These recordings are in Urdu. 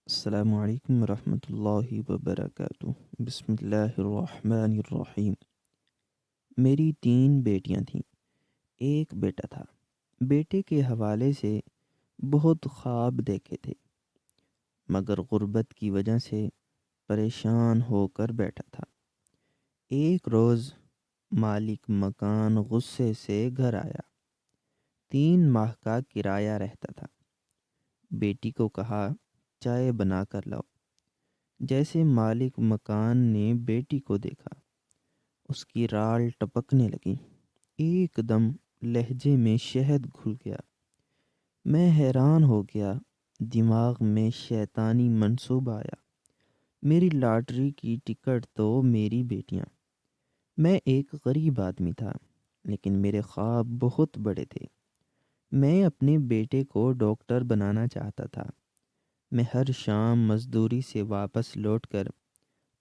السلام علیکم ورحمۃ اللہ وبرکاتہ۔ بسم اللہ الرحمن الرحیم۔ میری 3 بیٹیاں تھیں، ایک بیٹا تھا۔ بیٹے کے حوالے سے بہت خواب دیکھے تھے، مگر غربت کی وجہ سے پریشان ہو کر بیٹھا تھا۔ ایک روز مالک مکان غصے سے گھر آیا۔ 3 ماہ کا کرایہ رہتا تھا۔ بیٹی کو کہا چائے بنا کر لاؤ۔ جیسے مالک مکان نے بیٹی کو دیکھا، اس کی رال ٹپکنے لگی، ایک دم لہجے میں شہد گھل گیا۔ میں حیران ہو گیا، دماغ میں شیطانی منصوبہ آیا۔ میری لاٹری کی ٹکٹ تو میری بیٹیاں۔ میں ایک غریب آدمی تھا، لیکن میرے خواب بہت بڑے تھے۔ میں اپنے بیٹے کو ڈاکٹر بنانا چاہتا تھا۔ میں ہر شام مزدوری سے واپس لوٹ کر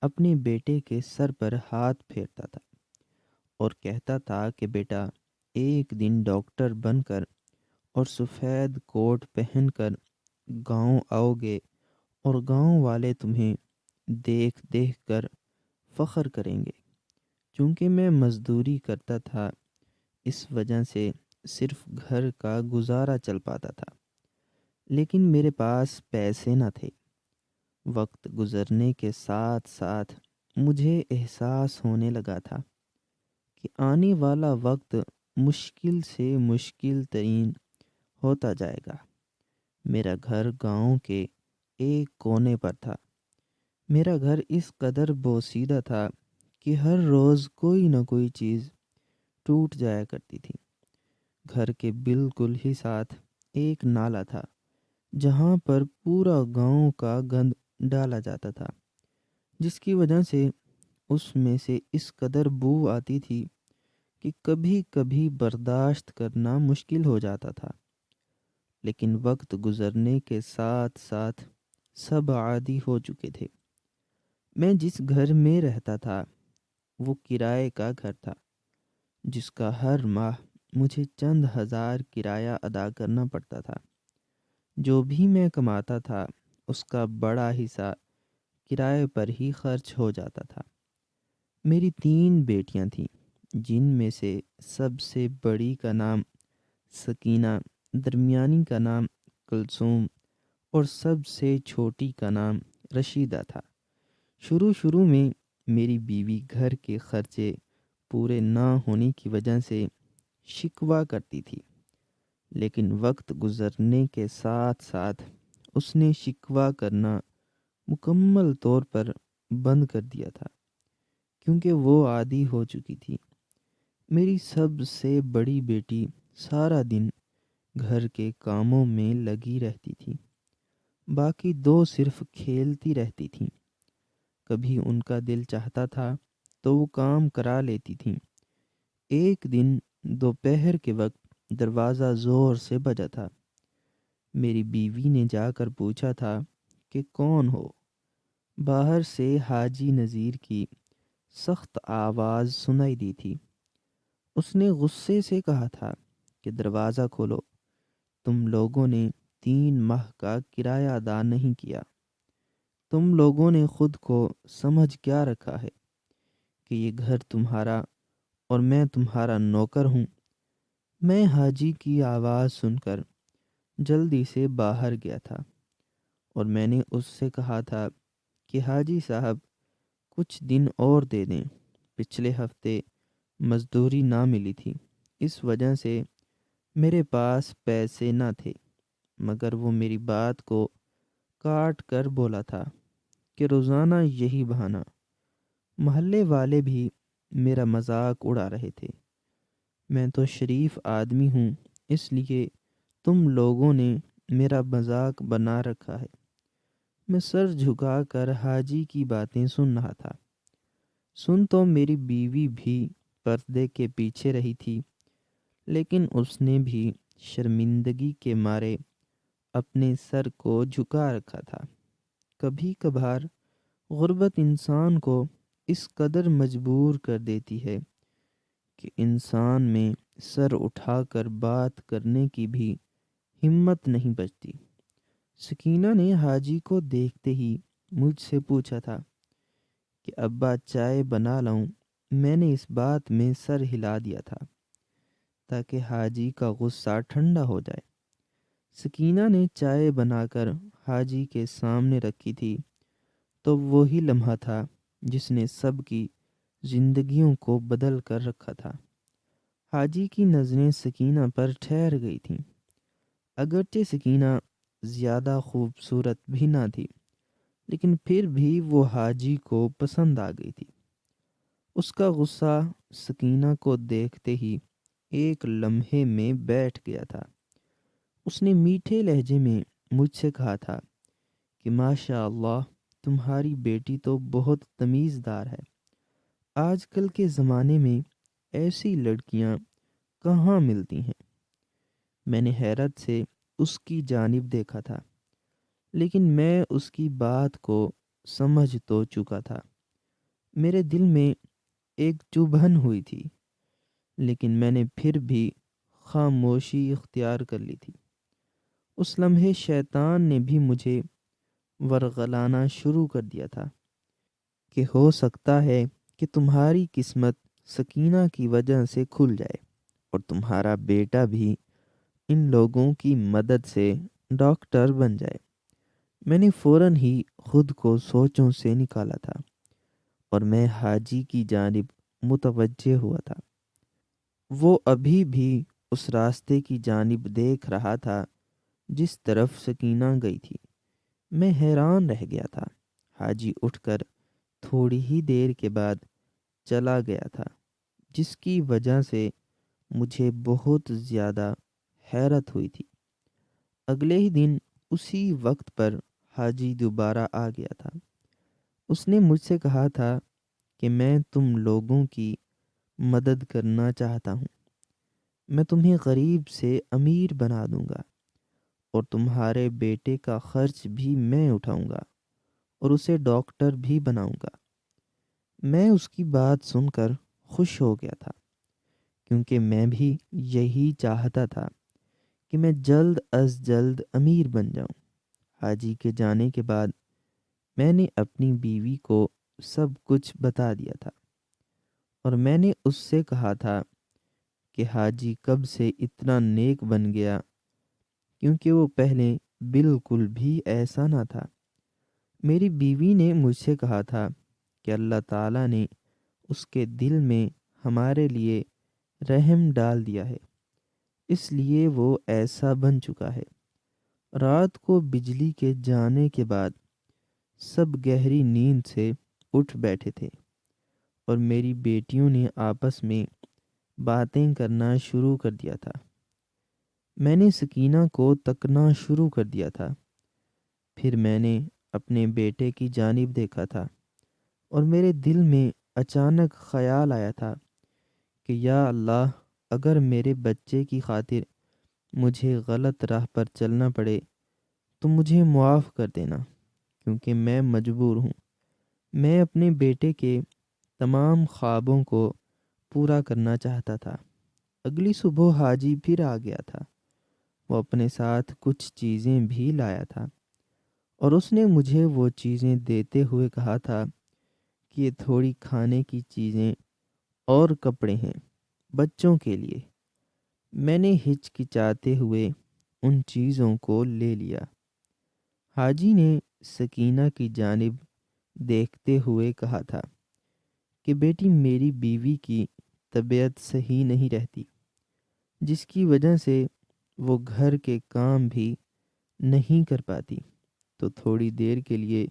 اپنے بیٹے کے سر پر ہاتھ پھیرتا تھا اور کہتا تھا کہ بیٹا، ایک دن ڈاکٹر بن کر اور سفید کوٹ پہن کر گاؤں آؤ گے اور گاؤں والے تمہیں دیکھ دیکھ کر فخر کریں گے۔ چونکہ میں مزدوری کرتا تھا، اس وجہ سے صرف گھر کا گزارا چل پاتا تھا، لیکن میرے پاس پیسے نہ تھے۔ وقت گزرنے کے ساتھ ساتھ مجھے احساس ہونے لگا تھا کہ آنے والا وقت مشکل سے مشکل ترین ہوتا جائے گا۔ میرا گھر گاؤں کے ایک کونے پر تھا۔ میرا گھر اس قدر بوسیدہ تھا کہ ہر روز کوئی نہ کوئی چیز ٹوٹ جایا کرتی تھی۔ گھر کے بالکل ہی ساتھ ایک نالا تھا، جہاں پر پورا گاؤں کا گند ڈالا جاتا تھا، جس کی وجہ سے اس میں سے اس قدر بو آتی تھی کہ کبھی کبھی برداشت کرنا مشکل ہو جاتا تھا۔ لیکن وقت گزرنے کے ساتھ ساتھ سب عادی ہو چکے تھے۔ میں جس گھر میں رہتا تھا وہ کرائے کا گھر تھا، جس کا ہر ماہ مجھے چند ہزار کرایہ ادا کرنا پڑتا تھا۔ جو بھی میں کماتا تھا، اس کا بڑا حصہ کرائے پر ہی خرچ ہو جاتا تھا۔ میری 3 بیٹیاں تھیں، جن میں سے سب سے بڑی کا نام سکینہ، درمیانی کا نام کلثوم اور سب سے چھوٹی کا نام رشیدہ تھا۔ شروع میں میری بیوی گھر کے خرچے پورے نہ ہونے کی وجہ سے شکوہ کرتی تھی، لیکن وقت گزرنے کے ساتھ ساتھ اس نے شکوہ کرنا مکمل طور پر بند کر دیا تھا، کیونکہ وہ عادی ہو چکی تھی۔ میری سب سے بڑی بیٹی سارا دن گھر کے کاموں میں لگی رہتی تھی، باقی 2 صرف کھیلتی رہتی تھیں۔ کبھی ان کا دل چاہتا تھا تو وہ کام کرا لیتی تھیں۔ ایک دن دوپہر کے وقت دروازہ زور سے بجا تھا۔ میری بیوی نے جا کر پوچھا تھا کہ کون ہو۔ باہر سے حاجی نذیر کی سخت آواز سنائی دی تھی۔ اس نے غصے سے کہا تھا کہ دروازہ کھولو، تم لوگوں نے 3 ماہ کا کرایہ ادا نہیں کیا۔ تم لوگوں نے خود کو سمجھ کیا رکھا ہے کہ یہ گھر تمہارا اور میں تمہارا نوکر ہوں؟ میں حاجی کی آواز سن کر جلدی سے باہر گیا تھا اور میں نے اس سے کہا تھا کہ حاجی صاحب، کچھ دن اور دے دیں۔ پچھلے ہفتے مزدوری نہ ملی تھی، اس وجہ سے میرے پاس پیسے نہ تھے، مگر وہ میری بات کو کاٹ کر بولا تھا کہ روزانہ یہی بہانہ۔ محلے والے بھی میرا مذاق اڑا رہے تھے۔ میں تو شریف آدمی ہوں، اس لیے تم لوگوں نے میرا مذاق بنا رکھا ہے۔ میں سر جھکا کر حاجی کی باتیں سن رہا تھا۔ سن تو میری بیوی بھی پردے کے پیچھے رہی تھی، لیکن اس نے بھی شرمندگی کے مارے اپنے سر کو جھکا رکھا تھا۔ کبھی کبھار غربت انسان کو اس قدر مجبور کر دیتی ہے کہ انسان میں سر اٹھا کر بات کرنے کی بھی ہمت نہیں بچتی۔ سکینہ نے حاجی کو دیکھتے ہی مجھ سے پوچھا تھا کہ ابا چائے بنا لاؤں؟ میں نے اس بات میں سر ہلا دیا تھا تاکہ حاجی کا غصہ ٹھنڈا ہو جائے۔ سکینہ نے چائے بنا کر حاجی کے سامنے رکھی تھی تو وہی لمحہ تھا جس نے سب کی زندگیوں کو بدل کر رکھا تھا۔ حاجی کی نظریں سکینہ پر ٹھہر گئی تھیں۔ اگرچہ سکینہ زیادہ خوبصورت بھی نہ تھی، لیکن پھر بھی وہ حاجی کو پسند آ گئی تھی۔ اس کا غصہ سکینہ کو دیکھتے ہی ایک لمحے میں بیٹھ گیا تھا۔ اس نے میٹھے لہجے میں مجھ سے کہا تھا کہ ماشاء اللہ، تمہاری بیٹی تو بہت تمیزدار ہے۔ آج کل کے زمانے میں ایسی لڑکیاں کہاں ملتی ہیں؟ میں نے حیرت سے اس کی جانب دیکھا تھا، لیکن میں اس کی بات کو سمجھ تو چکا تھا۔ میرے دل میں ایک چبھن ہوئی تھی، لیکن میں نے پھر بھی خاموشی اختیار کر لی تھی۔ اس لمحے شیطان نے بھی مجھے ورغلانا شروع کر دیا تھا کہ ہو سکتا ہے کہ تمہاری قسمت سکینہ کی وجہ سے کھل جائے اور تمہارا بیٹا بھی ان لوگوں کی مدد سے ڈاکٹر بن جائے۔ میں نے فوراً ہی خود کو سوچوں سے نکالا تھا اور میں حاجی کی جانب متوجہ ہوا تھا۔ وہ ابھی بھی اس راستے کی جانب دیکھ رہا تھا جس طرف سکینہ گئی تھی۔ میں حیران رہ گیا تھا۔ حاجی اٹھ کر تھوڑی ہی دیر کے بعد چلا گیا تھا، جس کی وجہ سے مجھے بہت زیادہ حیرت ہوئی تھی۔ اگلے ہی دن اسی وقت پر حاجی دوبارہ آ گیا تھا۔ اس نے مجھ سے کہا تھا کہ میں تم لوگوں کی مدد کرنا چاہتا ہوں۔ میں تمہیں غریب سے امیر بنا دوں گا اور تمہارے بیٹے کا خرچ بھی میں اٹھاؤں گا اور اسے ڈاکٹر بھی بناؤں گا۔ میں اس کی بات سن کر خوش ہو گیا تھا، کیونکہ میں بھی یہی چاہتا تھا کہ میں جلد از جلد امیر بن جاؤں۔ حاجی کے جانے کے بعد میں نے اپنی بیوی کو سب کچھ بتا دیا تھا، اور میں نے اس سے کہا تھا کہ حاجی کب سے اتنا نیک بن گیا، کیونکہ وہ پہلے بالکل بھی ایسا نہ تھا۔ میری بیوی نے مجھ سے کہا تھا کہ اللہ تعالیٰ نے اس کے دل میں ہمارے لیے رحم ڈال دیا ہے، اس لیے وہ ایسا بن چکا ہے۔ رات کو بجلی کے جانے کے بعد سب گہری نیند سے اٹھ بیٹھے تھے اور میری بیٹیوں نے آپس میں باتیں کرنا شروع کر دیا تھا۔ میں نے سکینہ کو تکنا شروع کر دیا تھا۔ پھر میں نے اپنے بیٹے کی جانب دیکھا تھا اور میرے دل میں اچانک خیال آیا تھا کہ یا اللہ، اگر میرے بچے کی خاطر مجھے غلط راہ پر چلنا پڑے تو مجھے معاف کر دینا، کیونکہ میں مجبور ہوں۔ میں اپنے بیٹے کے تمام خوابوں کو پورا کرنا چاہتا تھا۔ اگلی صبح حاجی پھر آ گیا تھا۔ وہ اپنے ساتھ کچھ چیزیں بھی لایا تھا اور اس نے مجھے وہ چیزیں دیتے ہوئے کہا تھا کہ یہ تھوڑی کھانے کی چیزیں اور کپڑے ہیں بچوں کے لیے۔ میں نے ہچکچاتے ہوئے ان چیزوں کو لے لیا۔ حاجی نے سکینہ کی جانب دیکھتے ہوئے کہا تھا کہ بیٹی، میری بیوی کی طبیعت صحیح نہیں رہتی، جس کی وجہ سے وہ گھر کے کام بھی نہیں کر پاتی، تو تھوڑی دیر کے لیے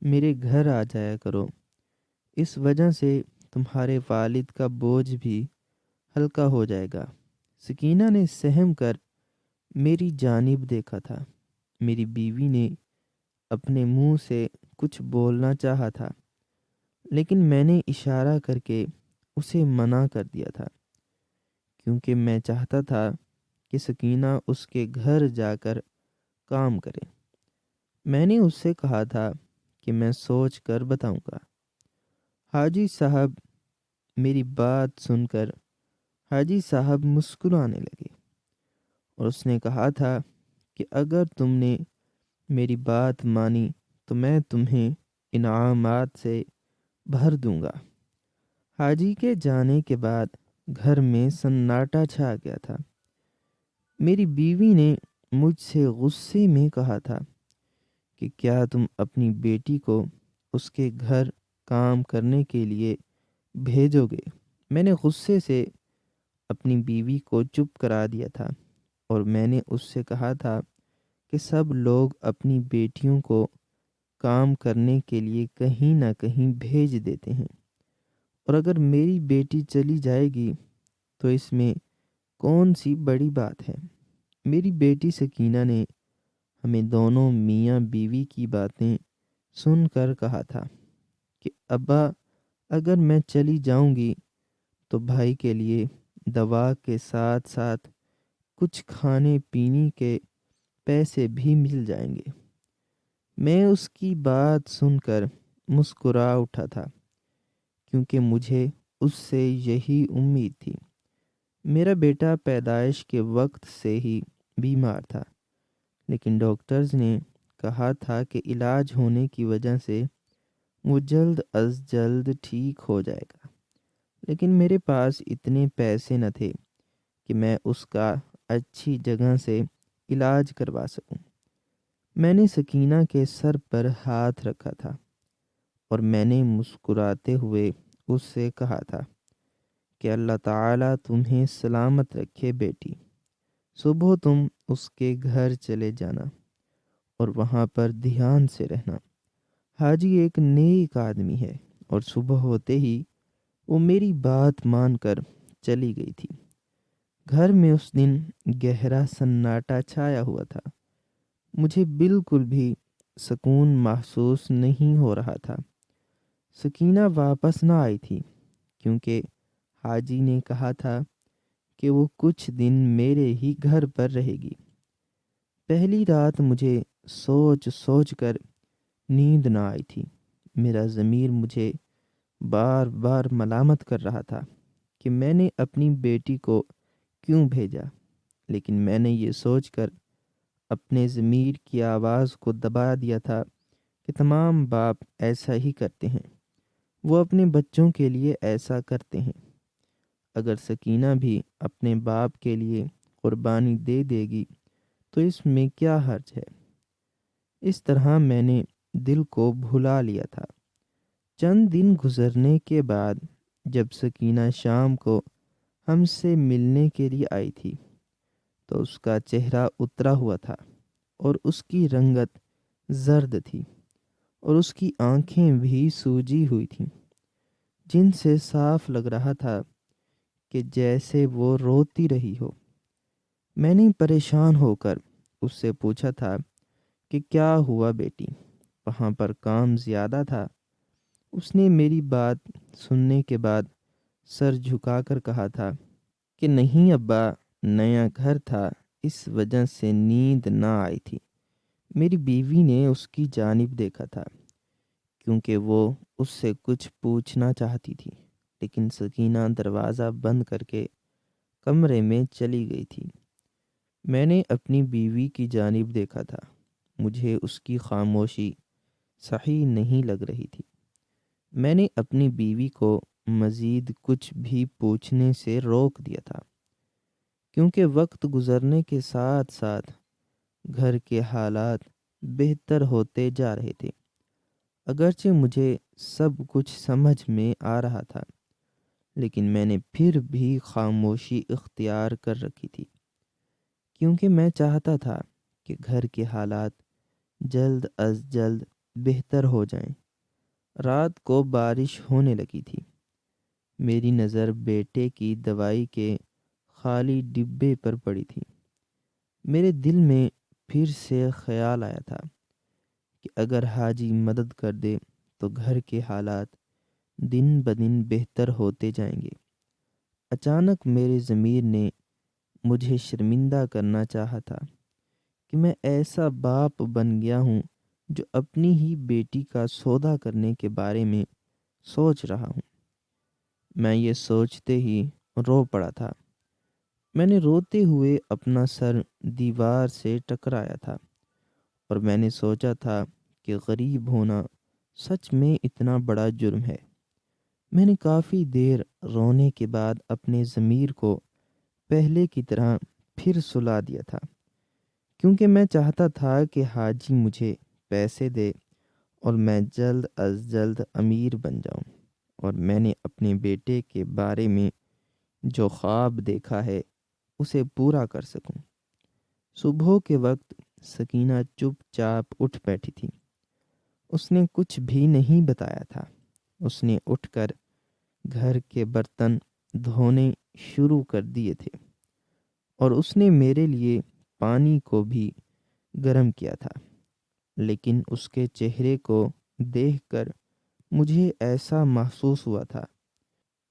میرے گھر آ جایا کرو۔ اس وجہ سے تمہارے والد کا بوجھ بھی ہلکا ہو جائے گا۔ سکینہ نے سہم کر میری جانب دیکھا تھا۔ میری بیوی نے اپنے منہ سے کچھ بولنا چاہا تھا، لیکن میں نے اشارہ کر کے اسے منع کر دیا تھا، کیونکہ میں چاہتا تھا کہ سکینہ اس کے گھر جا کر کام کرے۔ میں نے اس سے کہا تھا کہ میں سوچ کر بتاؤں گا۔ حاجی صاحب میری بات سن کر حاجی صاحب مسکرانے لگے اور اس نے کہا تھا کہ اگر تم نے میری بات مانی تو میں تمہیں انعامات سے بھر دوں گا۔ حاجی کے جانے کے بعد گھر میں سناٹا چھا گیا تھا۔ میری بیوی نے مجھ سے غصے میں کہا تھا کہ کیا تم اپنی بیٹی کو اس کے گھر کام کرنے کے لیے بھیجو گے؟ میں نے غصے سے اپنی بیوی کو چپ کرا دیا تھا اور میں نے اس سے کہا تھا کہ سب لوگ اپنی بیٹیوں کو کام کرنے کے لیے کہیں نہ کہیں بھیج دیتے ہیں، اور اگر میری بیٹی چلی جائے گی تو اس میں کون سی بڑی بات ہے؟ میری بیٹی سکینہ نے ہمیں دونوں میاں بیوی کی باتیں سن کر کہا تھا کہ ابا، اگر میں چلی جاؤں گی تو بھائی کے لیے دوا کے ساتھ ساتھ کچھ کھانے پینے کے پیسے بھی مل جائیں گے۔ میں اس کی بات سن کر مسکرا اٹھا تھا، کیونکہ مجھے اس سے یہی امید تھی۔ میرا بیٹا پیدائش کے وقت سے ہی بیمار تھا، لیکن ڈاکٹرز نے کہا تھا کہ علاج ہونے کی وجہ سے وہ جلد از جلد ٹھیک ہو جائے گا، لیکن میرے پاس اتنے پیسے نہ تھے کہ میں اس کا اچھی جگہ سے علاج کروا سکوں۔ میں نے سکینہ کے سر پر ہاتھ رکھا تھا اور میں نے مسکراتے ہوئے اس سے کہا تھا کہ اللہ تعالیٰ تمہیں سلامت رکھے بیٹی۔ صبح تم اس کے گھر چلے جانا اور وہاں پر دھیان سے رہنا۔ حاجی ایک نیک آدمی ہے، اور صبح ہوتے ہی وہ میری بات مان کر چلی گئی تھی۔ گھر میں اس دن گہرا سناٹا چھایا ہوا تھا۔ مجھے بالکل بھی سکون محسوس نہیں ہو رہا تھا۔ سکینہ واپس نہ آئی تھی، کیونکہ حاجی نے کہا تھا کہ وہ کچھ دن میرے ہی گھر پر رہے گی۔ پہلی رات مجھے سوچ سوچ کر نیند نہ آئی تھی۔ میرا ضمیر مجھے بار بار ملامت کر رہا تھا کہ میں نے اپنی بیٹی کو کیوں بھیجا، لیکن میں نے یہ سوچ کر اپنے ضمیر کی آواز کو دبا دیا تھا کہ تمام باپ ایسا ہی کرتے ہیں، وہ اپنے بچوں کے لیے ایسا کرتے ہیں۔ اگر سکینہ بھی اپنے باپ کے لیے قربانی دے دے گی تو اس میں کیا حرج ہے؟ اس طرح میں نے دل کو بھلا لیا تھا۔ چند دن گزرنے کے بعد جب سکینہ شام کو ہم سے ملنے کے لیے آئی تھی تو اس کا چہرہ اترا ہوا تھا اور اس کی رنگت زرد تھی، اور اس کی آنکھیں بھی سوجی ہوئی تھیں، جن سے صاف لگ رہا تھا کہ جیسے وہ روتی رہی ہو۔ میں نے پریشان ہو کر اس سے پوچھا تھا کہ کیا ہوا بیٹی، وہاں پر کام زیادہ تھا؟ اس نے میری بات سننے کے بعد سر جھکا کر کہا تھا کہ نہیں ابا، نیا گھر تھا، اس وجہ سے نیند نہ آئی تھی۔ میری بیوی نے اس کی جانب دیکھا تھا، کیونکہ وہ اس سے کچھ پوچھنا چاہتی تھی، لیکن سکینہ دروازہ بند کر کے کمرے میں چلی گئی تھی۔ میں نے اپنی بیوی کی جانب دیکھا تھا۔ مجھے اس کی خاموشی صحیح نہیں لگ رہی تھی۔ میں نے اپنی بیوی کو مزید کچھ بھی پوچھنے سے روک دیا تھا، کیونکہ وقت گزرنے کے ساتھ ساتھ گھر کے حالات بہتر ہوتے جا رہے تھے۔ اگرچہ مجھے سب کچھ سمجھ میں آ رہا تھا، لیکن میں نے پھر بھی خاموشی اختیار کر رکھی تھی، کیونکہ میں چاہتا تھا کہ گھر کے حالات جلد از جلد بہتر ہو جائیں۔ رات کو بارش ہونے لگی تھی۔ میری نظر بیٹے کی دوائی کے خالی ڈبے پر پڑی تھی۔ میرے دل میں پھر سے خیال آیا تھا کہ اگر حاجی مدد کر دے تو گھر کے حالات دن بدن بہتر ہوتے جائیں گے۔ اچانک میرے ضمیر نے مجھے شرمندہ کرنا چاہا تھا کہ میں ایسا باپ بن گیا ہوں جو اپنی ہی بیٹی کا سودا کرنے کے بارے میں سوچ رہا ہوں۔ میں یہ سوچتے ہی رو پڑا تھا۔ میں نے روتے ہوئے اپنا سر دیوار سے ٹکرایا تھا اور میں نے سوچا تھا کہ غریب ہونا سچ میں اتنا بڑا جرم ہے۔ میں نے کافی دیر رونے کے بعد اپنے ضمیر کو پہلے کی طرح پھر سلا دیا تھا، کیونکہ میں چاہتا تھا کہ حاجی مجھے پیسے دے اور میں جلد از جلد امیر بن جاؤں، اور میں نے اپنے بیٹے کے بارے میں جو خواب دیکھا ہے اسے پورا کر سکوں۔ صبح کے وقت سکینہ چپ چاپ اٹھ بیٹھی تھی۔ اس نے کچھ بھی نہیں بتایا تھا۔ اس نے اٹھ کر گھر کے برتن دھونے شروع کر دیے تھے، اور اس نے میرے لیے پانی کو بھی گرم کیا تھا، لیکن اس کے چہرے کو دیکھ کر مجھے ایسا محسوس ہوا تھا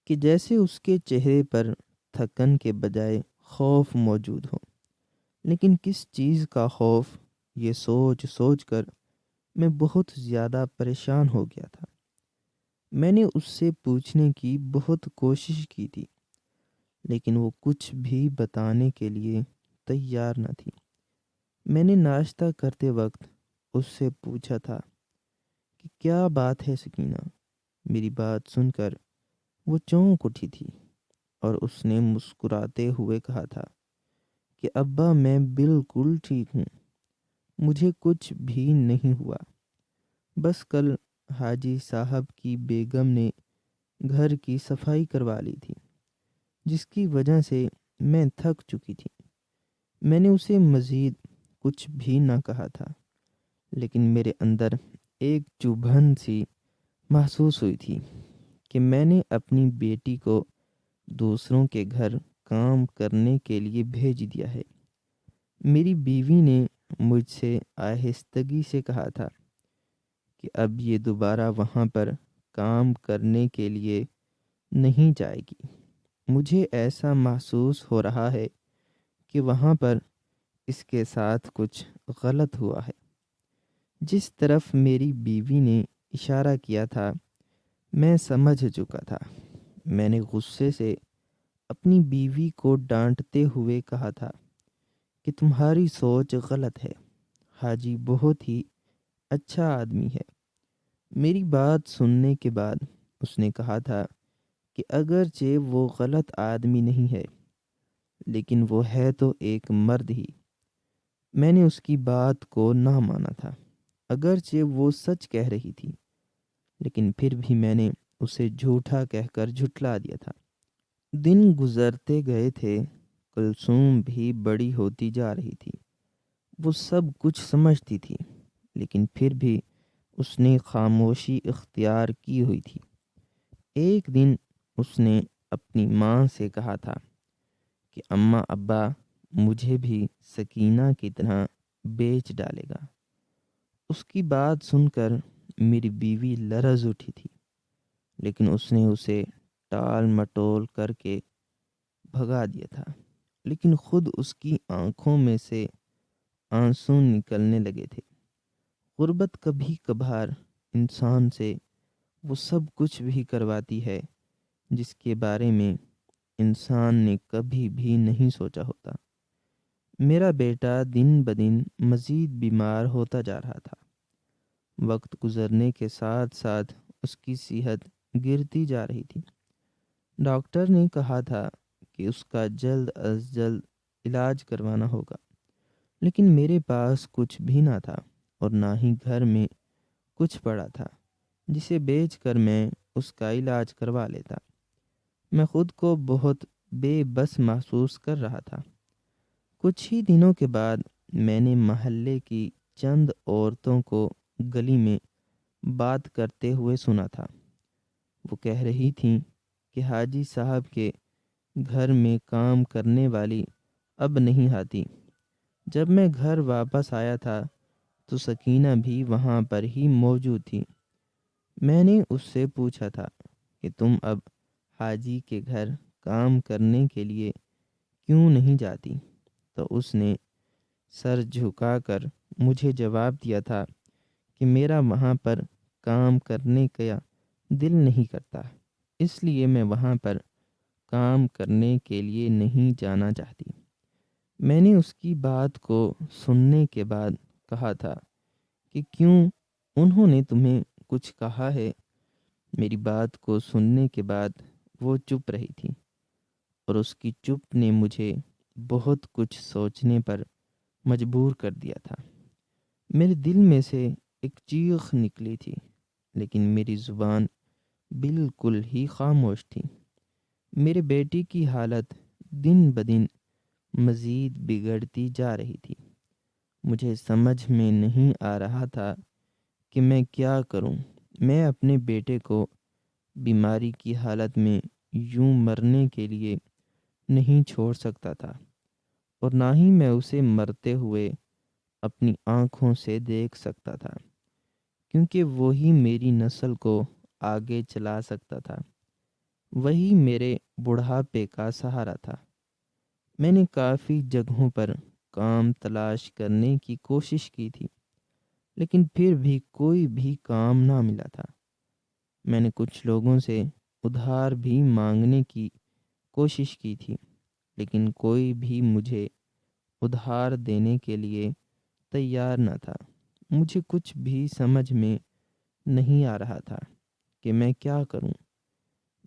کہ جیسے اس کے چہرے پر تھکن کے بجائے خوف موجود ہو۔ لیکن کس چیز کا خوف، یہ سوچ سوچ کر میں بہت زیادہ پریشان ہو گیا تھا۔ میں نے اس سے پوچھنے کی بہت کوشش کی تھی، لیکن وہ کچھ بھی بتانے کے لیے تیار نہ تھی۔ میں نے ناشتہ کرتے وقت اس سے پوچھا تھا کہ کیا بات ہے سکینہ؟ میری بات سن کر وہ چونک اٹھی تھی، اور اس نے مسکراتے ہوئے کہا تھا کہ ابا میں بالکل ٹھیک ہوں، مجھے کچھ بھی نہیں ہوا، بس کل حاجی صاحب کی بیگم نے گھر کی صفائی کروا لی تھی، جس کی وجہ سے میں تھک چکی تھی۔ میں نے اسے مزید کچھ بھی نہ کہا تھا، لیکن میرے اندر ایک چبھن سی محسوس ہوئی تھی کہ میں نے اپنی بیٹی کو دوسروں کے گھر کام کرنے کے لیے بھیج دیا ہے۔ میری بیوی نے مجھ سے آہستگی سے کہا تھا کہ اب یہ دوبارہ وہاں پر کام کرنے کے لیے نہیں جائے گی۔ مجھے ایسا محسوس ہو رہا ہے کہ وہاں پر اس کے ساتھ کچھ غلط ہوا ہے۔ جس طرف میری بیوی نے اشارہ کیا تھا میں سمجھ چکا تھا۔ میں نے غصے سے اپنی بیوی کو ڈانٹتے ہوئے کہا تھا کہ تمہاری سوچ غلط ہے، حاجی بہت ہی اچھا آدمی ہے۔ میری بات سننے کے بعد اس نے کہا تھا کہ اگرچہ وہ غلط آدمی نہیں ہے، لیکن وہ ہے تو ایک مرد ہی۔ میں نے اس کی بات کو نہ مانا تھا، اگرچہ وہ سچ کہہ رہی تھی، لیکن پھر بھی میں نے اسے جھوٹا کہہ کر جھٹلا دیا تھا۔ دن گزرتے گئے تھے، کلثوم بھی بڑی ہوتی جا رہی تھی۔ وہ سب کچھ سمجھتی تھی، لیکن پھر بھی اس نے خاموشی اختیار کی ہوئی تھی۔ ایک دن اس نے اپنی ماں سے کہا تھا کہ اماں ابا مجھے بھی سکینہ کی طرح بیچ ڈالے گا۔ اس کی بات سن کر میری بیوی لرز اٹھی تھی، لیکن اس نے اسے ٹال مٹول کر کے بھگا دیا تھا، لیکن خود اس کی آنکھوں میں سے آنسو نکلنے لگے تھے۔ غربت کبھی کبھار انسان سے وہ سب کچھ بھی کرواتی ہے جس کے بارے میں انسان نے کبھی بھی نہیں سوچا ہوتا۔ میرا بیٹا دن بدن مزید بیمار ہوتا جا رہا تھا۔ وقت گزرنے کے ساتھ ساتھ اس کی صحت گرتی جا رہی تھی۔ ڈاکٹر نے کہا تھا کہ اس کا جلد از جلد علاج کروانا ہوگا، لیکن میرے پاس کچھ بھی نہ تھا، اور نہ ہی گھر میں کچھ پڑا تھا جسے بیچ کر میں اس کا علاج کروا لیتا۔ میں خود کو بہت بے بس محسوس کر رہا تھا۔ کچھ ہی دنوں کے بعد میں نے محلے کی چند عورتوں کو گلی میں بات کرتے ہوئے سنا تھا۔ وہ کہہ رہی تھیں کہ حاجی صاحب کے گھر میں کام کرنے والی اب نہیں آتی۔ جب میں گھر واپس آیا تھا تو سکینہ بھی وہاں پر ہی موجود تھی۔ میں نے اس سے پوچھا تھا کہ تم اب حاجی کے گھر کام کرنے کے لیے کیوں نہیں جاتی؟ تو اس نے سر جھکا کر مجھے جواب دیا تھا کہ میرا وہاں پر کام کرنے کا دل نہیں کرتا، اس لیے میں وہاں پر کام کرنے کے لیے نہیں جانا چاہتی۔ میں نے اس کی بات کو سننے کے بعد کہا تھا کہ کیوں انہوں نے تمہیں کچھ کہا ہے؟ میری بات کو سننے کے بعد وہ چپ رہی تھی، اور اس کی چپ نے مجھے بہت کچھ سوچنے پر مجبور کر دیا تھا۔ میرے دل میں سے ایک چیخ نکلی تھی، لیکن میری زبان بالکل ہی خاموش تھی۔ میرے بیٹی کی حالت دن بدن مزید بگڑتی جا رہی تھی۔ مجھے سمجھ میں نہیں آ رہا تھا کہ میں کیا کروں۔ میں اپنے بیٹے کو بیماری کی حالت میں یوں مرنے کے لیے نہیں چھوڑ سکتا تھا، اور نہ ہی میں اسے مرتے ہوئے اپنی آنکھوں سے دیکھ سکتا تھا، کیونکہ وہی میری نسل کو آگے چلا سکتا تھا۔ وہی میرے بڑھاپے کا سہارا تھا۔ میں نے کافی جگہوں پر کام تلاش کرنے کی کوشش کی تھی، لیکن پھر بھی کوئی بھی کام نہ ملا تھا۔ میں نے کچھ لوگوں سے ادھار بھی مانگنے کی کوشش کی تھی، لیکن کوئی بھی مجھے ادھار دینے کے لیے تیار نہ تھا۔ مجھے کچھ بھی سمجھ میں نہیں آ رہا تھا کہ میں کیا کروں۔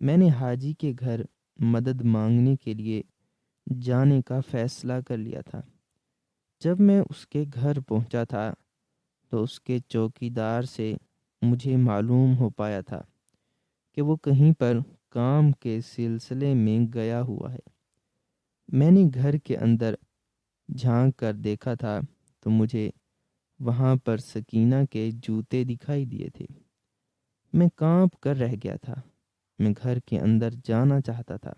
میں نے حاجی کے گھر مدد مانگنے کے لیے جانے کا فیصلہ کر لیا تھا۔ جب میں اس کے گھر پہنچا تھا تو اس کے چوکیدار سے مجھے معلوم ہو پایا تھا کہ وہ کہیں پر کام کے سلسلے میں گیا ہوا ہے۔ میں نے گھر کے اندر جھانک کر دیکھا تھا تو مجھے وہاں پر سکینہ کے جوتے دکھائی دیے تھے۔ میں کانپ کر رہ گیا تھا۔ میں گھر کے اندر جانا چاہتا تھا،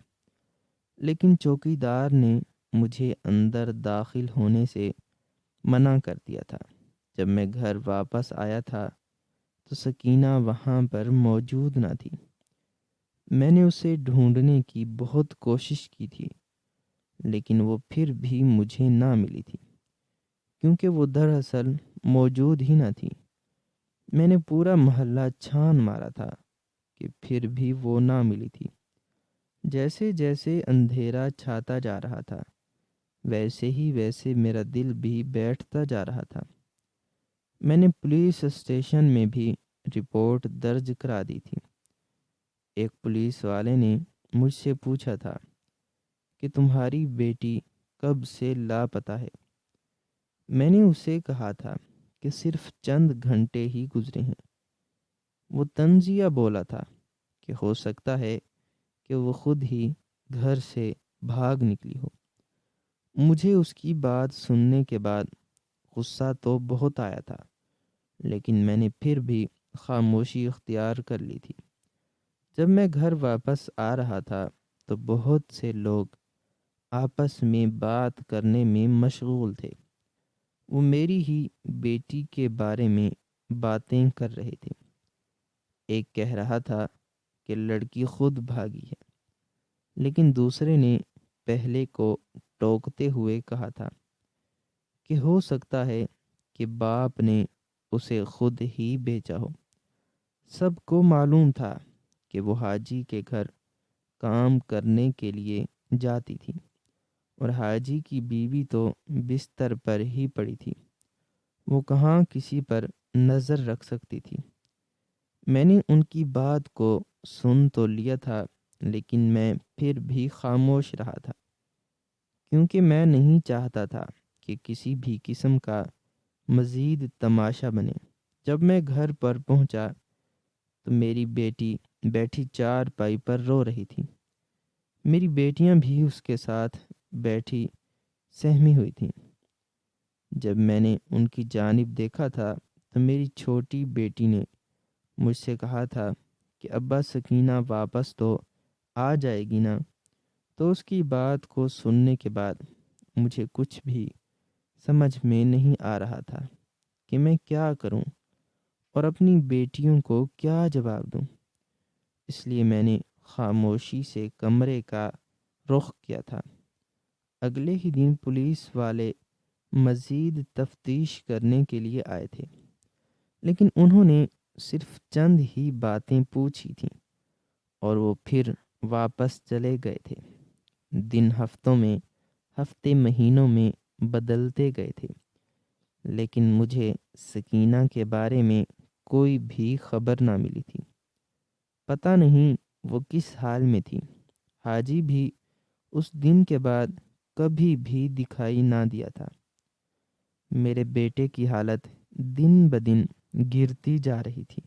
لیکن چوکیدار نے مجھے اندر داخل ہونے سے منع کر دیا تھا۔ جب میں گھر واپس آیا تھا تو سکینہ وہاں پر موجود نہ تھی۔ میں نے اسے ڈھونڈنے کی بہت کوشش کی تھی، لیکن وہ پھر بھی مجھے نہ ملی تھی، کیونکہ وہ دراصل موجود ہی نہ تھی۔ میں نے پورا محلہ چھان مارا تھا کہ پھر بھی وہ نہ ملی تھی۔ جیسے جیسے اندھیرا چھاتا جا رہا تھا، ویسے میرا دل بھی بیٹھتا جا رہا تھا۔ میں نے پولیس اسٹیشن میں بھی رپورٹ درج کرا دی تھی۔ ایک پولیس والے نے مجھ سے پوچھا تھا کہ تمہاری بیٹی کب سے لاپتہ ہے؟ میں نے اسے کہا تھا کہ صرف چند گھنٹے ہی گزرے ہیں۔ وہ طنزیہ بولا تھا کہ ہو سکتا ہے کہ وہ خود ہی گھر سے بھاگ نکلی ہو۔ مجھے اس کی بات سننے کے بعد غصہ تو بہت آیا تھا، لیکن میں نے پھر بھی خاموشی اختیار کر لی تھی۔ جب میں گھر واپس آ رہا تھا تو بہت سے لوگ آپس میں بات کرنے میں مشغول تھے۔ وہ میری ہی بیٹی کے بارے میں باتیں کر رہے تھے۔ ایک کہہ رہا تھا کہ لڑکی خود بھاگی ہے، لیکن دوسرے نے پہلے کو ٹوکتے ہوئے کہا تھا کہ ہو سکتا ہے کہ باپ نے اسے خود ہی بیچا ہو۔ سب کو معلوم تھا کہ وہ حاجی کے گھر کام کرنے کے لیے جاتی تھی، اور حاجی کی بیوی تو بستر پر ہی پڑی تھی۔ وہ کہاں کسی پر نظر رکھ سکتی تھی؟ میں نے ان کی بات کو سن تو لیا تھا، لیکن میں پھر بھی خاموش رہا تھا، کیونکہ میں نہیں چاہتا تھا کہ کسی بھی قسم کا مزید تماشا بنے۔ جب میں گھر پر پہنچا تو میری بیٹی بیٹھی چارپائی پر رو رہی تھی۔ میری بیٹیاں بھی اس کے ساتھ بیٹھی سہمی ہوئی تھیں۔ جب میں نے ان کی جانب دیکھا تھا تو میری چھوٹی بیٹی نے مجھ سے کہا تھا کہ ابا سکینہ واپس تو آ جائے گی نا؟ تو اس کی بات کو سننے کے بعد مجھے کچھ بھی سمجھ میں نہیں آ رہا تھا کہ میں کیا کروں اور اپنی بیٹیوں کو کیا جواب دوں۔ اس لیے میں نے خاموشی سے کمرے کا رخ کیا تھا۔ اگلے ہی دن پولیس والے مزید تفتیش کرنے کے لیے آئے تھے، لیکن انہوں نے صرف چند ہی باتیں پوچھی تھیں اور وہ پھر واپس چلے گئے تھے۔ دن ہفتے مہینوں میں بدلتے گئے تھے، لیکن مجھے سکینہ کے بارے میں کوئی بھی خبر نہ ملی تھی۔ پتہ نہیں وہ کس حال میں تھی۔ حاجی بھی اس دن کے بعد کبھی بھی دکھائی نہ دیا تھا۔ میرے بیٹے کی حالت دن بدن گرتی جا رہی تھی۔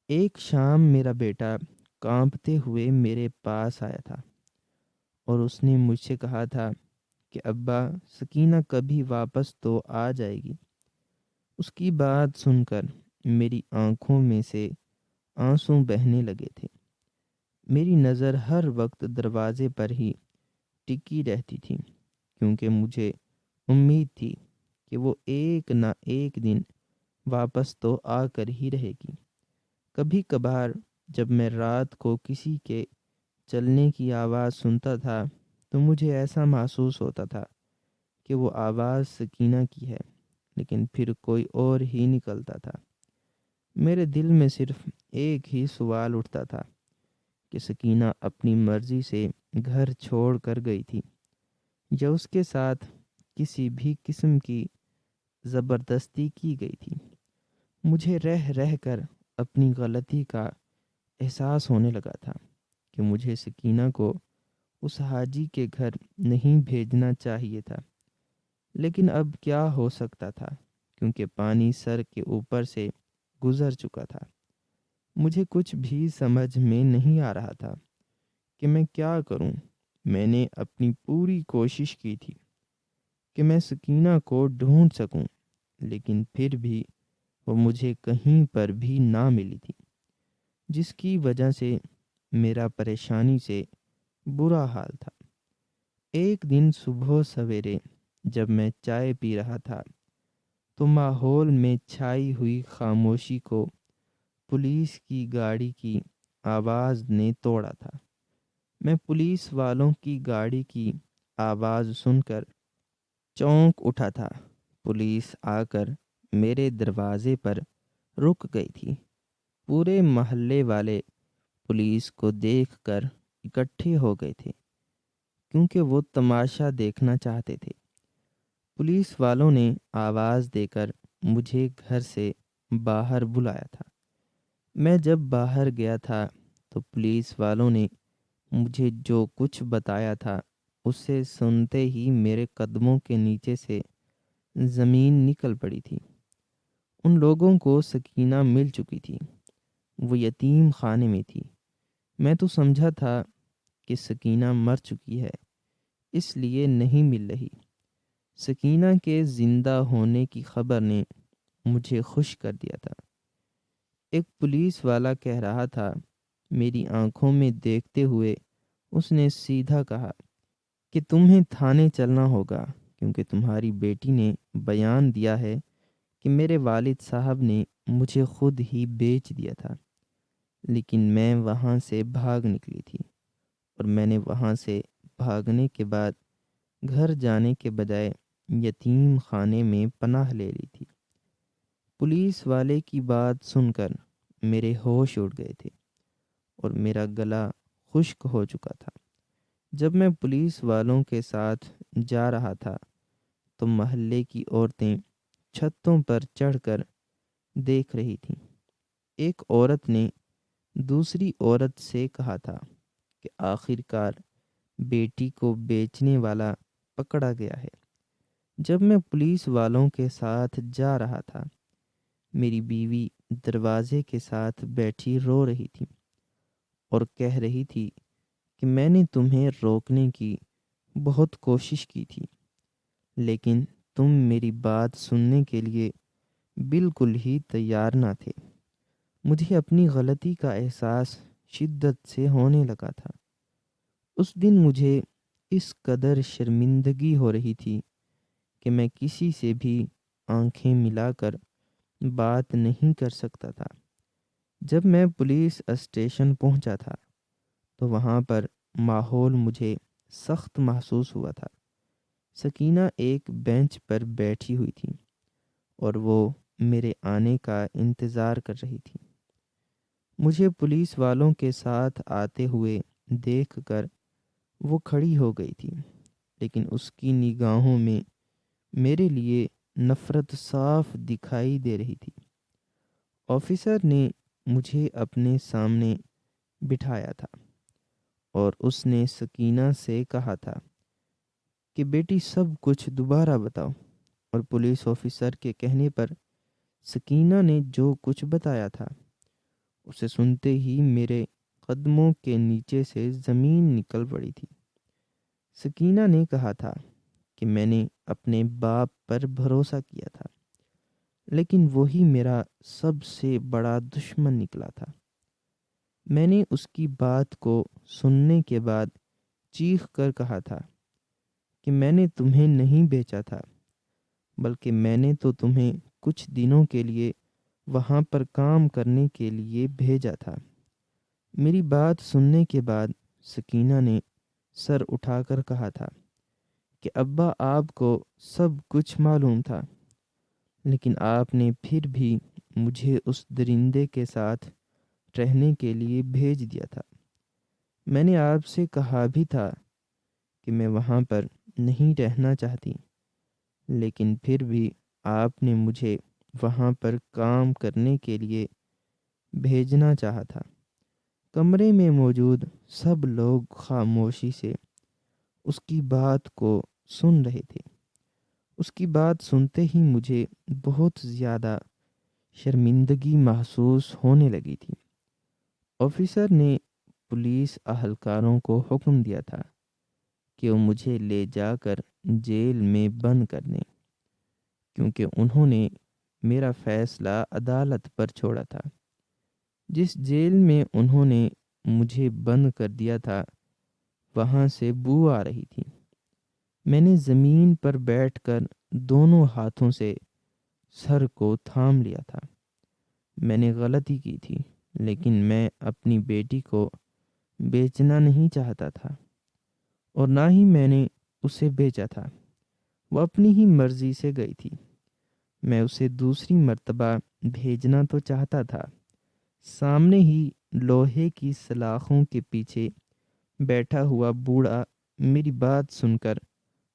ایک شام میرا بیٹا کانپتے ہوئے میرے پاس آیا تھا اور اس نے مجھ سے کہا تھا کہ ابا، سکینہ کبھی واپس تو آ جائے گی۔ اس کی بات سن کر میری آنکھوں میں سے آنسو بہنے لگے تھے۔ میری نظر ہر وقت دروازے پر ہی ٹکی رہتی تھی، کیونکہ مجھے امید تھی کہ وہ ایک نہ ایک دن واپس تو آ کر ہی رہے گی۔ کبھی کبھار جب میں رات کو کسی کے چلنے کی آواز سنتا تھا تو مجھے ایسا محسوس ہوتا تھا کہ وہ آواز سکینہ کی ہے، لیکن پھر کوئی اور ہی نکلتا تھا۔ میرے دل میں صرف ایک ہی سوال اٹھتا تھا کہ سکینہ اپنی مرضی سے گھر چھوڑ کر گئی تھی یا اس کے ساتھ کسی بھی قسم کی زبردستی کی گئی تھی۔ مجھے رہ رہ کر اپنی غلطی کا احساس ہونے لگا تھا کہ مجھے سکینہ کو اس حاجی کے گھر نہیں بھیجنا چاہیے تھا، لیکن اب کیا ہو سکتا تھا، کیونکہ پانی سر کے اوپر سے گزر چکا تھا۔ مجھے کچھ بھی سمجھ میں نہیں آ رہا تھا کہ میں کیا کروں۔ میں نے اپنی پوری کوشش کی تھی کہ میں سکینہ کو ڈھونڈ سکوں، لیکن پھر بھی وہ مجھے کہیں پر بھی نہ ملی تھی، جس کی وجہ سے میرا پریشانی سے برا حال تھا۔ ایک دن صبح سویرے جب میں چائے پی رہا تھا تو ماحول میں چھائی ہوئی خاموشی کو پولیس کی گاڑی کی آواز نے توڑا تھا۔ میں پولیس والوں کی گاڑی کی آواز سن کر چونک اٹھا تھا۔ پولیس آ کر میرے دروازے پر رک گئی تھی۔ پورے محلے والے پولیس کو دیکھ کر اکٹھے ہو گئے تھے، کیونکہ وہ تماشا دیکھنا چاہتے تھے۔ پولیس والوں نے آواز دے کر مجھے گھر سے باہر بلایا تھا۔ میں جب باہر گیا تھا تو پولیس والوں نے مجھے جو کچھ بتایا تھا اسے سنتے ہی میرے قدموں کے نیچے سے زمین نکل پڑی تھی۔ ان لوگوں کو سکینہ مل چکی تھی۔ وہ یتیم خانے میں تھی۔ میں تو سمجھا تھا کہ سکینہ مر چکی ہے، اس لیے نہیں مل رہی۔ سکینہ کے زندہ ہونے کی خبر نے مجھے خوش کر دیا تھا۔ ایک پولیس والا کہہ رہا تھا، میری آنکھوں میں دیکھتے ہوئے اس نے سیدھا کہا کہ تمہیں تھانے چلنا ہوگا، کیونکہ تمہاری بیٹی نے بیان دیا ہے کہ میرے والد صاحب نے مجھے خود ہی بیچ دیا تھا، لیکن میں وہاں سے بھاگ نکلی تھی، اور میں نے وہاں سے بھاگنے کے بعد گھر جانے کے بجائے یتیم خانے میں پناہ لے لی تھی۔ پولیس والے کی بات سن کر میرے ہوش اڑ گئے تھے اور میرا گلا خشک ہو چکا تھا۔ جب میں پولیس والوں کے ساتھ جا رہا تھا تو محلے کی عورتیں چھتوں پر چڑھ کر دیکھ رہی تھیں۔ ایک عورت نے دوسری عورت سے کہا تھا کہ آخر کار بیٹی کو بیچنے والا پکڑا گیا ہے۔ جب میں پولیس والوں کے ساتھ جا رہا تھا، میری بیوی دروازے کے ساتھ بیٹھی رو رہی تھی اور کہہ رہی تھی کہ میں نے تمہیں روکنے کی بہت کوشش کی تھی، لیکن تم میری بات سننے کے لیے بالکل ہی تیار نہ تھے۔ مجھے اپنی غلطی کا احساس شدت سے ہونے لگا تھا۔ اس دن مجھے اس قدر شرمندگی ہو رہی تھی کہ میں کسی سے بھی آنکھیں ملا کر بات نہیں کر سکتا تھا۔ جب میں پولیس اسٹیشن پہنچا تھا تو وہاں پر ماحول مجھے سخت محسوس ہوا تھا۔ سکینہ ایک بینچ پر بیٹھی ہوئی تھی اور وہ میرے آنے کا انتظار کر رہی تھی۔ مجھے پولیس والوں کے ساتھ آتے ہوئے دیکھ کر وہ کھڑی ہو گئی تھی، لیکن اس کی نگاہوں میں میرے لیے نفرت صاف دکھائی دے رہی تھی۔ آفیسر نے مجھے اپنے سامنے بٹھایا تھا اور اس نے سکینہ سے کہا تھا کہ بیٹی سب کچھ دوبارہ بتاؤ، اور پولیس آفیسر کے کہنے پر سکینہ نے جو کچھ بتایا تھا اسے سنتے ہی میرے قدموں کے نیچے سے زمین نکل پڑی تھی۔ سکینہ نے کہا تھا کہ میں نے اپنے باپ پر بھروسہ کیا تھا، لیکن وہی میرا سب سے بڑا دشمن نکلا تھا۔ میں نے اس کی بات کو سننے کے بعد چیخ کر کہا تھا کہ میں نے تمہیں نہیں بیچا تھا، بلکہ میں نے تو تمہیں کچھ دنوں کے لیے وہاں پر کام کرنے کے لیے بھیجا تھا۔ میری بات سننے کے بعد سکینہ نے سر اٹھا کر کہا تھا کہ ابا آپ کو سب کچھ معلوم تھا، لیکن آپ نے پھر بھی مجھے اس درندے کے ساتھ رہنے کے لیے بھیج دیا تھا۔ میں نے آپ سے کہا بھی تھا کہ میں وہاں پر نہیں رہنا چاہتی، لیکن پھر بھی آپ نے مجھے وہاں پر کام کرنے کے لیے بھیجنا چاہا تھا۔ کمرے میں موجود سب لوگ خاموشی سے اس کی بات کو سن رہے تھے۔ اس کی بات سنتے ہی مجھے بہت زیادہ شرمندگی محسوس ہونے لگی تھی۔ آفیسر نے پولیس اہلکاروں کو حکم دیا تھا کہ وہ مجھے لے جا کر جیل میں بند کر دیں، کیونکہ انہوں نے میرا فیصلہ عدالت پر چھوڑا تھا۔ جس جیل میں انہوں نے مجھے بند کر دیا تھا وہاں سے بو آ رہی تھی۔ میں نے زمین پر بیٹھ کر دونوں ہاتھوں سے سر کو تھام لیا تھا۔ میں نے غلطی کی تھی، لیکن میں اپنی بیٹی کو بیچنا نہیں چاہتا تھا، اور نہ ہی میں نے اسے بیچا تھا۔ وہ اپنی ہی مرضی سے گئی تھی۔ میں اسے دوسری مرتبہ بھیجنا تو چاہتا تھا۔ سامنے ہی لوہے کی سلاخوں کے پیچھے بیٹھا ہوا بوڑھا میری بات سن کر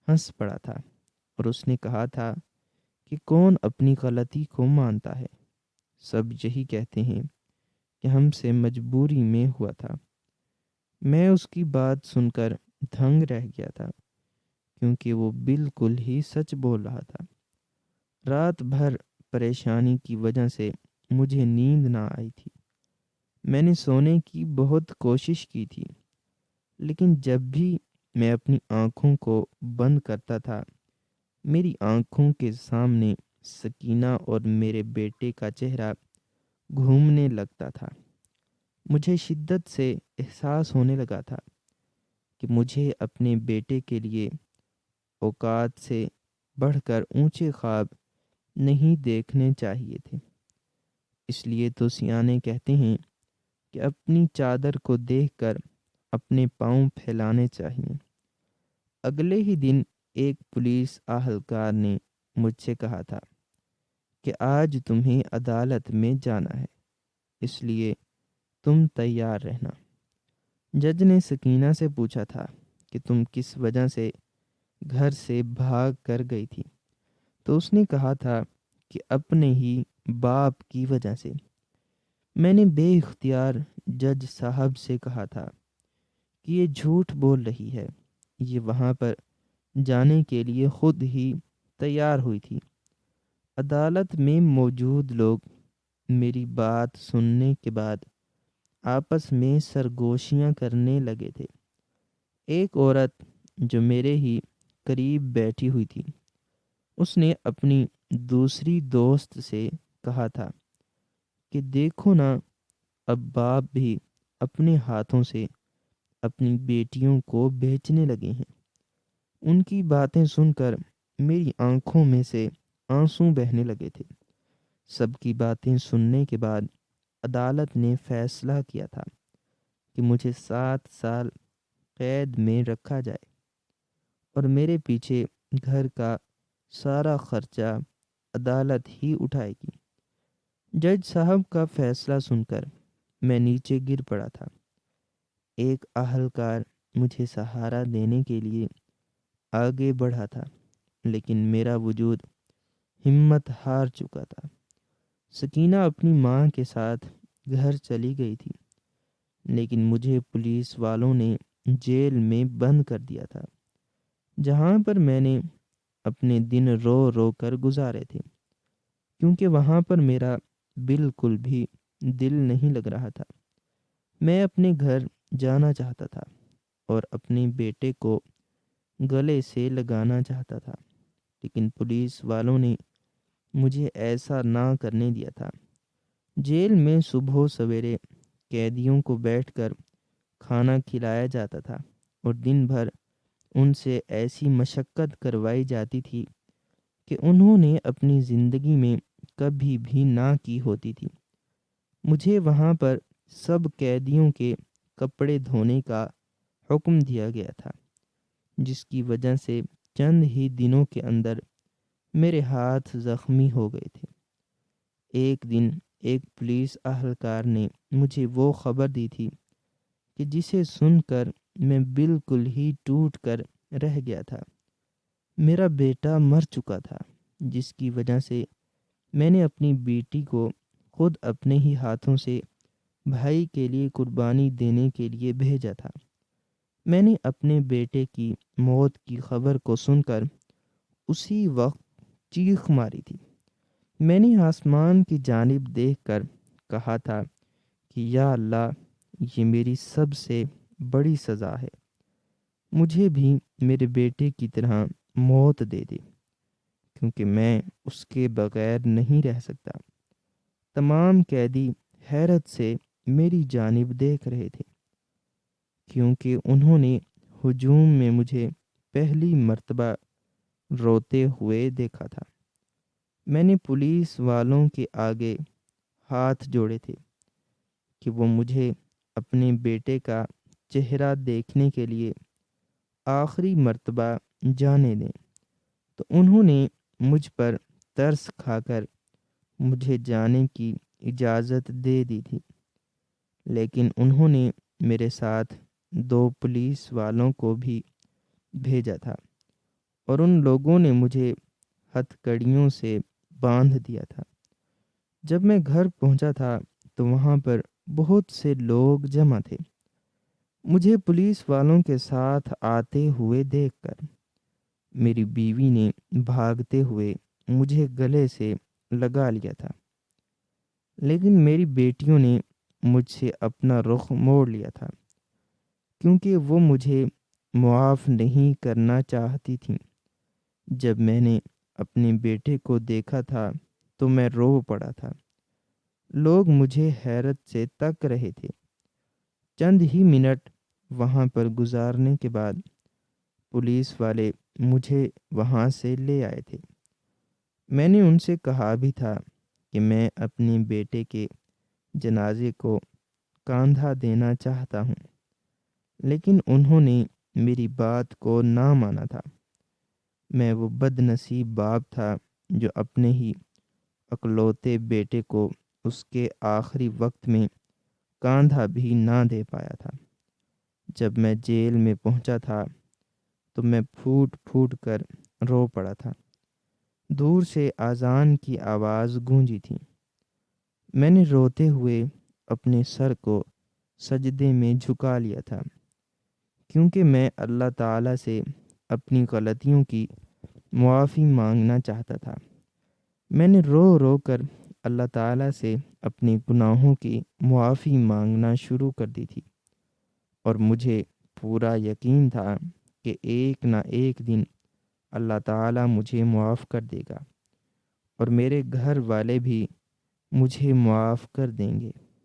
ہنس پڑا تھا، اور اس نے کہا تھا کہ کون اپنی غلطی کو مانتا ہے؟ سب یہی کہتے ہیں کہ ہم سے مجبوری میں ہوا تھا۔ میں اس کی بات سن کر دھنگ رہ گیا تھا، کیونکہ وہ بالکل ہی سچ بول رہا تھا۔ رات بھر پریشانی کی وجہ سے مجھے نیند نہ آئی تھی۔ میں نے سونے کی بہت کوشش کی تھی، لیکن جب بھی میں اپنی آنکھوں کو بند کرتا تھا میری آنکھوں کے سامنے سکینہ اور میرے بیٹے کا چہرہ گھومنے لگتا تھا۔ مجھے شدت سے احساس ہونے لگا تھا کہ مجھے اپنے بیٹے کے لیے اوقات سے بڑھ کر اونچے خواب نہیں دیکھنے چاہیے تھے۔ اس لیے تو سیانے کہتے ہیں کہ اپنی چادر کو دیکھ کر اپنے پاؤں پھیلانے چاہیے۔ اگلے ہی دن ایک پولیس اہلکار نے مجھ سے کہا تھا کہ آج تمہیں عدالت میں جانا ہے، اس لیے تم تیار رہنا۔ جج نے سکینہ سے پوچھا تھا کہ تم کس وجہ سے گھر سے بھاگ کر گئی تھی، تو اس نے کہا تھا کہ اپنے ہی باپ کی وجہ سے۔ میں نے بے اختیار جج صاحب سے کہا تھا کہ یہ جھوٹ بول رہی ہے، یہ وہاں پر جانے کے لیے خود ہی تیار ہوئی تھی۔ عدالت میں موجود لوگ میری بات سننے کے بعد آپس میں سرگوشیاں کرنے لگے تھے۔ ایک عورت جو میرے ہی قریب بیٹھی ہوئی تھی، اس نے اپنی دوسری دوست سے کہا تھا کہ دیکھو نا، اب باپ بھی اپنے ہاتھوں سے اپنی بیٹیوں کو بیچنے لگے ہیں۔ ان کی باتیں سن کر میری آنکھوں میں سے آنسو بہنے لگے تھے۔ سب کی باتیں سننے کے بعد عدالت نے فیصلہ کیا تھا کہ مجھے 7 سال قید میں رکھا جائے اور میرے پیچھے گھر کا سارا خرچہ عدالت ہی اٹھائے گی۔ جج صاحب کا فیصلہ سن کر میں نیچے گر پڑا تھا۔ ایک اہلکار مجھے سہارا دینے کے لیے آگے بڑھا تھا، لیکن میرا وجود ہمت ہار چکا تھا۔ سکینہ اپنی ماں کے ساتھ گھر چلی گئی تھی، لیکن مجھے پولیس والوں نے جیل میں بند کر دیا تھا، جہاں پر میں نے اپنے دن رو رو کر گزارے تھے، کیونکہ وہاں پر میرا بالکل بھی دل نہیں لگ رہا تھا۔ میں اپنے گھر جانا چاہتا تھا اور اپنے بیٹے کو گلے سے لگانا چاہتا تھا، لیکن پولیس والوں نے مجھے ایسا نہ کرنے دیا تھا۔ جیل میں صبح سویرے قیدیوں کو بیٹھ کر کھانا کھلایا جاتا تھا اور دن بھر ان سے ایسی مشقت کروائی جاتی تھی کہ انہوں نے اپنی زندگی میں کبھی بھی نہ کی ہوتی تھی۔ مجھے وہاں پر سب قیدیوں کے کپڑے دھونے کا حکم دیا گیا تھا، جس کی وجہ سے چند ہی دنوں کے اندر میرے ہاتھ زخمی ہو گئے تھے۔ ایک دن ایک پولیس اہلکار نے مجھے وہ خبر دی تھی کہ جسے سن کر میں بالکل ہی ٹوٹ کر رہ گیا تھا۔ میرا بیٹا مر چکا تھا، جس کی وجہ سے میں نے اپنی بیٹی کو خود اپنے ہی ہاتھوں سے بھائی کے لیے قربانی دینے کے لیے بھیجا تھا۔ میں نے اپنے بیٹے کی موت کی خبر کو سن کر اسی وقت چیخ ماری تھی۔ میں نے آسمان کی جانب دیکھ کر کہا تھا کہ یا اللہ، یہ میری سب سے بڑی سزا ہے، مجھے بھی میرے بیٹے کی طرح موت دے دے، کیونکہ میں اس کے بغیر نہیں رہ سکتا۔ تمام قیدی حیرت سے میری جانب دیکھ رہے تھے، کیونکہ انہوں نے ہجوم میں مجھے پہلی مرتبہ روتے ہوئے دیکھا تھا۔ میں نے پولیس والوں کے آگے ہاتھ جوڑے تھے کہ وہ مجھے اپنے بیٹے کا چہرہ دیکھنے کے لیے آخری مرتبہ جانے دیں، تو انہوں نے مجھ پر ترس کھا کر مجھے جانے کی اجازت دے دی تھی، لیکن انہوں نے میرے ساتھ 2 پولیس والوں کو بھی بھیجا تھا اور ان لوگوں نے مجھے ہتھ کڑیوں سے باندھ دیا تھا۔ جب میں گھر پہنچا تھا تو وہاں پر بہت سے لوگ جمع تھے۔ مجھے پولیس والوں کے ساتھ آتے ہوئے دیکھ کر میری بیوی نے بھاگتے ہوئے مجھے گلے سے لگا لیا تھا، لیکن میری بیٹیوں نے مجھ سے اپنا رخ موڑ لیا تھا، کیونکہ وہ مجھے معاف نہیں کرنا چاہتی تھیں۔ جب میں نے اپنے بیٹے کو دیکھا تھا تو میں رو پڑا تھا۔ لوگ مجھے حیرت سے تک رہے تھے۔ چند ہی منٹ وہاں پر گزارنے کے بعد پولیس والے مجھے وہاں سے لے آئے تھے۔ میں نے ان سے کہا بھی تھا کہ میں اپنے بیٹے کے جنازے کو کاندھا دینا چاہتا ہوں، لیکن انہوں نے میری بات کو نہ مانا تھا۔ میں وہ بد نصیب باپ تھا جو اپنے ہی اکلوتے بیٹے کو اس کے آخری وقت میں کاندھا بھی نہ دے پایا تھا۔ جب میں جیل میں پہنچا تھا تو میں پھوٹ پھوٹ کر رو پڑا تھا۔ دور سے اذان کی آواز گونجی تھی۔ میں نے روتے ہوئے اپنے سر کو سجدے میں جھکا لیا تھا، کیونکہ میں اللہ تعالیٰ سے اپنی غلطیوں کی معافی مانگنا چاہتا تھا۔ میں نے رو رو کر اللہ تعالیٰ سے اپنے گناہوں کی معافی مانگنا شروع کر دی تھی، اور مجھے پورا یقین تھا کہ ایک نہ ایک دن اللہ تعالیٰ مجھے معاف کر دے گا اور میرے گھر والے بھی مجھے معاف کر دیں گے۔